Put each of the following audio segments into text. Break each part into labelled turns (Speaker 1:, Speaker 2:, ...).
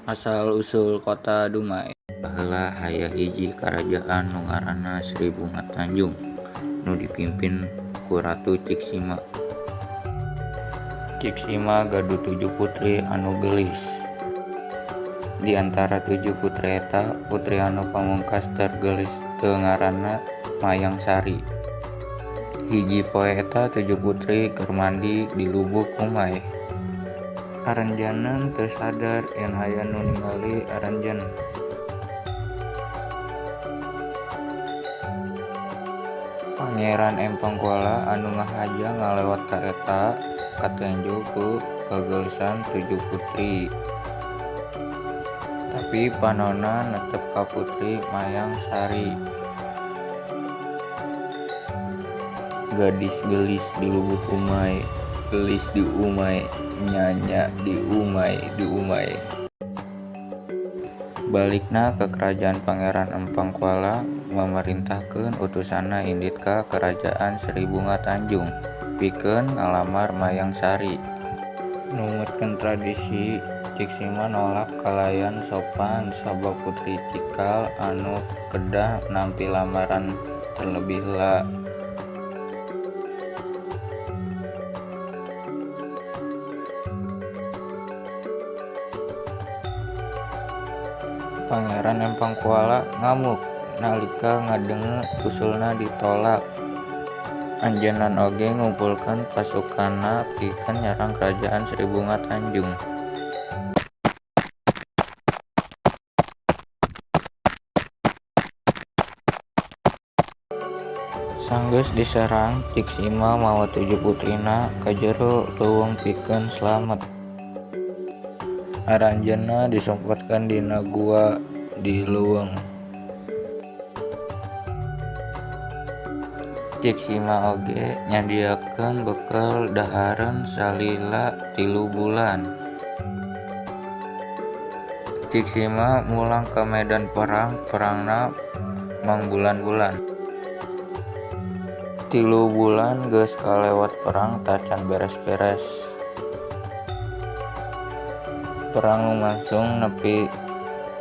Speaker 1: Asal-usul kota Dumai. Baheula aya hiji karajaan nu ngaranna Sri Bunga Tanjung nu dipimpin ku Ratu Ciksima. Ciksima gaduh 7 putri anu gelis. Di antara 7 putri eta, putri anu pamungkas tergelis teu ngaranna Mayangsari. Hiji poe eta 7 putri keur mandi di Lubuk Umay. Aranjeunna teu sadar yen aya nu ningali aranjeun. Pangeran Empang Kuala anu ngahaja ngalewat ka eta katenju ku kagelisan 7 putri. Tapi panonna netep ka Putri Mayangsari. Gadis gelis di Lubuk Umay, gelis di Umay, nyanya di Umay. Balikna ke kerajaan Pangeran Empang Kuala memerintahkeun utusanna indit ka kerajaan Sri Bunga Tanjung pikeun ngalamar Mayangsari. Numutkeun tradisi, Ciksima nolak kalayan sopan sabab putri cikal anu kedah nampi lamaran terlebih heula. Pangeran Empang Kuala ngamuk nalika ngadenge usulna ditolak. Anjeunna oge ngumpulkeun pasukanna pikeun nyerang kerajaan Sri Bunga Tanjung. Sanggeus diserang, Ciksima mawa 7 putrina ka jero leuweung pikeun slamet. Aranjeunna disumpetkeun dina gua di leuweung. Ciksima oge nyadiakeun bekel dahareun salila 3 bulan. Ciksima mulang ke medan perang, perangna mangbulan-bulan. 3 bulan geus kalewat perang tacan beres-beres. Perang lumangsung nepi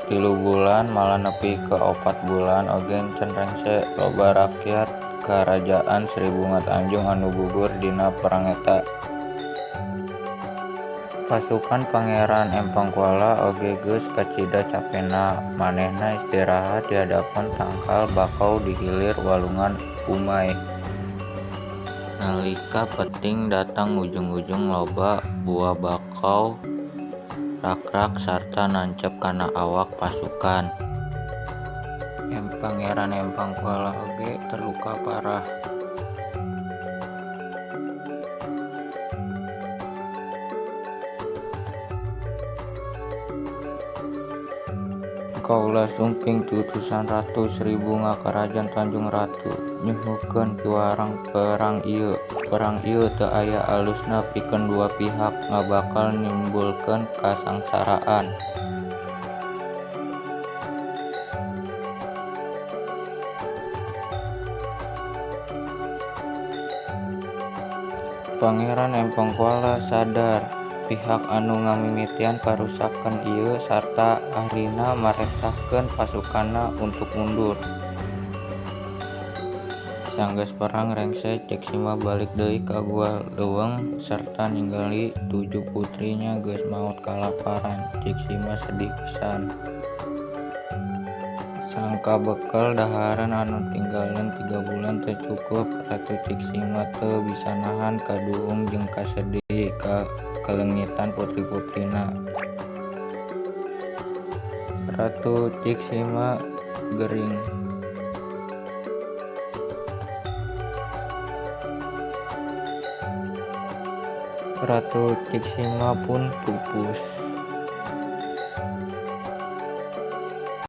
Speaker 1: 3 bulan malah nepi ke 4 bulan oge encen rengse loba rakyat Karajaan Sri Bunga Tanjung anu gugur dina perang eta. Pasukan Pangeran Empang Kuala oge geus kacida capena, manehna istirahat di hadapan tangkal bakau di hilir walungan Umay. Nalika peting datang ujung-ujung loba buah bakau rak-rak sarta nancep kana awak pasukan. Pangeran Empang Kuala oge terluka parah. Kaula sumping utusan Ratu Sri Bunga Karajaan Tanjung Ratu nyuhukeun piwarang perang ieu. Perang ieu teu aya alusna pikeun dua pihak ngabakal nimbulkeun kasangsaraan. Pangeran Empang Kuala sadar pihak anu ngamimitian karusakan ieu sarta akhirina marentahkeun pasukanna untuk mundur. Sanggeus perang rengse, Ciksima balik deui ka gua leuweung sarta ningali 7 putrinya geus maot kalaparan. Ciksima sedih pisan. Sangka bekel dahareun anu tinggalkeun 3 bulan teu cukup, Ratu Ciksima teu bisa nahan kaduung jeung kasedih kaleungitan putri-putrina. Ratu Ciksima gering. Ratu Ciksima pun pupus.